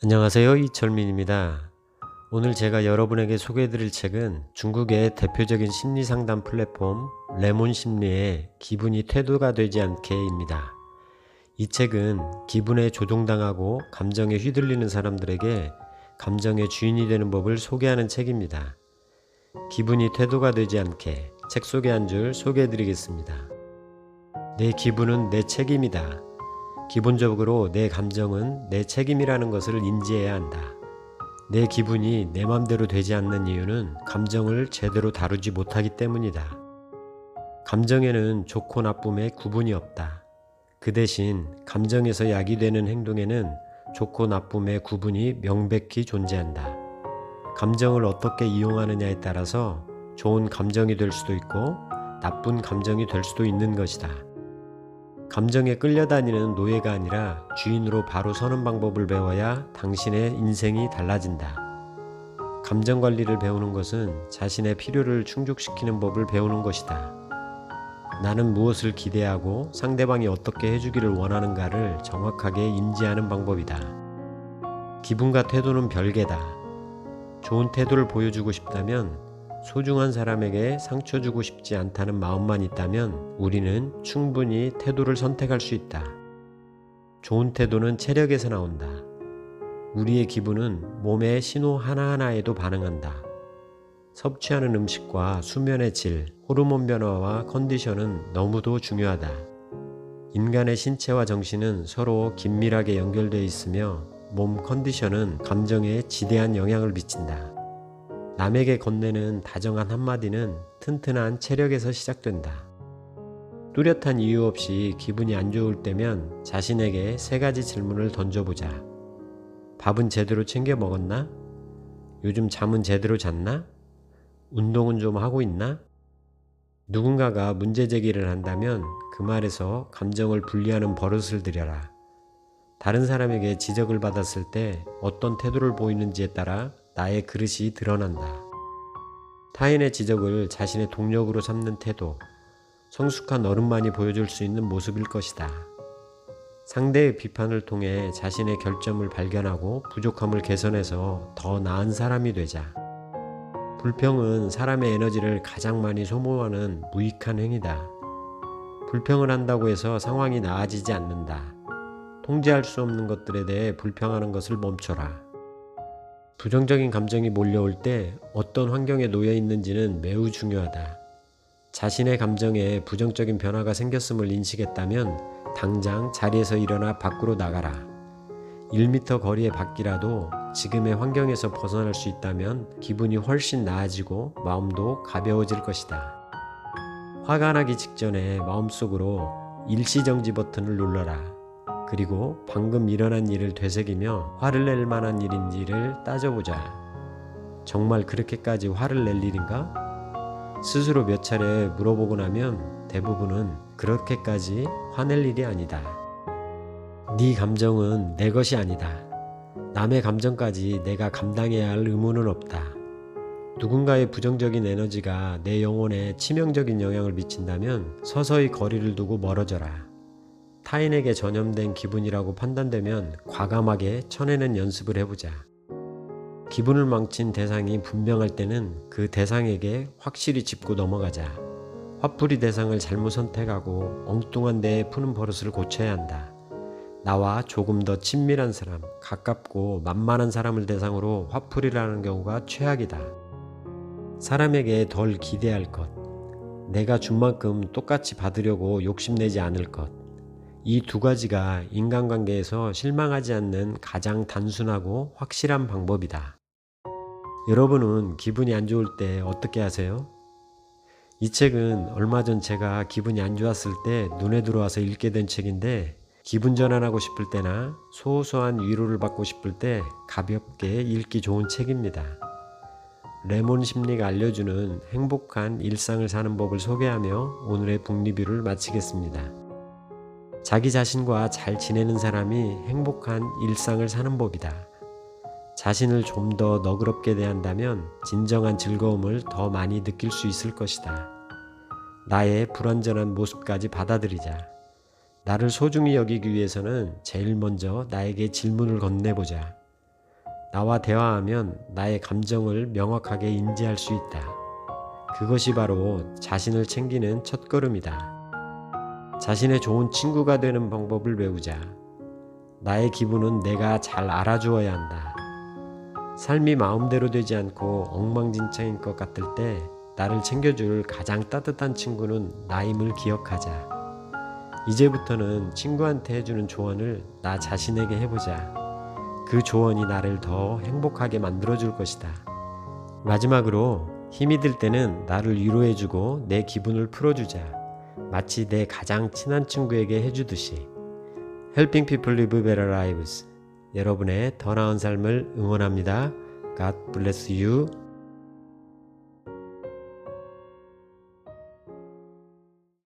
안녕하세요. 이철민입니다. 오늘 제가 여러분에게 소개해드릴 책은 중국의 대표적인 심리상담 플랫폼 레몬심리의 기분이 태도가 되지 않게입니다. 이 책은 기분에 조종당하고 감정에 휘둘리는 사람들에게 감정의 주인이 되는 법을 소개하는 책입니다. 기분이 태도가 되지 않게 책 속의 한 줄 소개해드리겠습니다. 내 기분은 내 책임이다. 기본적으로 내 감정은 내 책임이라는 것을 인지해야 한다. 내 기분이 내 맘대로 되지 않는 이유는 감정을 제대로 다루지 못하기 때문이다. 감정에는 좋고 나쁨의 구분이 없다. 그 대신 감정에서 야기되는 행동에는 좋고 나쁨의 구분이 명백히 존재한다. 감정을 어떻게 이용하느냐에 따라서 좋은 감정이 될 수도 있고 나쁜 감정이 될 수도 있는 것이다. 감정에 끌려다니는 노예가 아니라 주인으로 바로 서는 방법을 배워야 당신의 인생이 달라진다. 감정 관리를 배우는 것은 자신의 필요를 충족시키는 법을 배우는 것이다. 나는 무엇을 기대하고 상대방이 어떻게 해주기를 원하는가를 정확하게 인지하는 방법이다. 기분과 태도는 별개다. 좋은 태도를 보여주고 싶다면, 소중한 사람에게 상처 주고 싶지 않다는 마음만 있다면 우리는 충분히 태도를 선택할 수 있다. 좋은 태도는 체력에서 나온다. 우리의 기분은 몸의 신호 하나하나에도 반응한다. 섭취하는 음식과 수면의 질, 호르몬 변화와 컨디션은 너무도 중요하다. 인간의 신체와 정신은 서로 긴밀하게 연결되어 있으며 몸 컨디션은 감정에 지대한 영향을 미친다. 남에게 건네는 다정한 한마디는 튼튼한 체력에서 시작된다. 뚜렷한 이유 없이 기분이 안 좋을 때면 자신에게 3가지 질문을 던져보자. 밥은 제대로 챙겨 먹었나? 요즘 잠은 제대로 잤나? 운동은 좀 하고 있나? 누군가가 문제 제기를 한다면 그 말에서 감정을 분리하는 버릇을 들여라. 다른 사람에게 지적을 받았을 때 어떤 태도를 보이는지에 따라 나의 그릇이 드러난다. 타인의 지적을 자신의 동력으로 삼는 태도, 성숙한 어른만이 보여줄 수 있는 모습일 것이다. 상대의 비판을 통해 자신의 결점을 발견하고 부족함을 개선해서 더 나은 사람이 되자. 불평은 사람의 에너지를 가장 많이 소모하는 무익한 행위다. 불평을 한다고 해서 상황이 나아지지 않는다. 통제할 수 없는 것들에 대해 불평하는 것을 멈춰라. 부정적인 감정이 몰려올 때 어떤 환경에 놓여 있는지는 매우 중요하다. 자신의 감정에 부정적인 변화가 생겼음을 인식했다면 당장 자리에서 일어나 밖으로 나가라. 1m 거리의 밖이라도 지금의 환경에서 벗어날 수 있다면 기분이 훨씬 나아지고 마음도 가벼워질 것이다. 화가 나기 직전에 마음속으로 일시정지 버튼을 눌러라. 그리고 방금 일어난 일을 되새기며 화를 낼 만한 일인지를 따져보자. 정말 그렇게까지 화를 낼 일인가? 스스로 몇 차례 물어보고 나면 대부분은 그렇게까지 화낼 일이 아니다. 네 감정은 내 것이 아니다. 남의 감정까지 내가 감당해야 할 의무는 없다. 누군가의 부정적인 에너지가 내 영혼에 치명적인 영향을 미친다면 서서히 거리를 두고 멀어져라. 타인에게 전염된 기분이라고 판단되면 과감하게 쳐내는 연습을 해보자. 기분을 망친 대상이 분명할 때는 그 대상에게 확실히 짚고 넘어가자. 화풀이 대상을 잘못 선택하고 엉뚱한 데에 푸는 버릇을 고쳐야 한다. 나와 조금 더 친밀한 사람, 가깝고 만만한 사람을 대상으로 화풀이를 하는 경우가 최악이다. 사람에게 덜 기대할 것, 내가 준 만큼 똑같이 받으려고 욕심내지 않을 것, 이 2가지가 인간관계에서 실망하지 않는 가장 단순하고 확실한 방법이다. 여러분은 기분이 안 좋을 때 어떻게 하세요? 이 책은 얼마 전 제가 기분이 안 좋았을 때 눈에 들어와서 읽게 된 책인데, 기분 전환하고 싶을 때나 소소한 위로를 받고 싶을 때 가볍게 읽기 좋은 책입니다. 레몬 심리가 알려주는 행복한 일상을 사는 법을 소개하며 오늘의 북리뷰를 마치겠습니다. 자기 자신과 잘 지내는 사람이 행복한 일상을 사는 법이다. 자신을 좀 더 너그럽게 대한다면 진정한 즐거움을 더 많이 느낄 수 있을 것이다. 나의 불완전한 모습까지 받아들이자. 나를 소중히 여기기 위해서는 제일 먼저 나에게 질문을 건네보자. 나와 대화하면 나의 감정을 명확하게 인지할 수 있다. 그것이 바로 자신을 챙기는 첫걸음이다. 자신의 좋은 친구가 되는 방법을 배우자. 나의 기분은 내가 잘 알아주어야 한다. 삶이 마음대로 되지 않고 엉망진창인 것 같을 때 나를 챙겨줄 가장 따뜻한 친구는 나임을 기억하자. 이제부터는 친구한테 해주는 조언을 나 자신에게 해보자. 그 조언이 나를 더 행복하게 만들어줄 것이다. 마지막으로 힘이 들 때는 나를 위로해주고 내 기분을 풀어주자. 마치 내 가장 친한 친구에게 해주듯이. Helping people live better lives. 여러분의 더 나은 삶을 응원합니다. God bless you.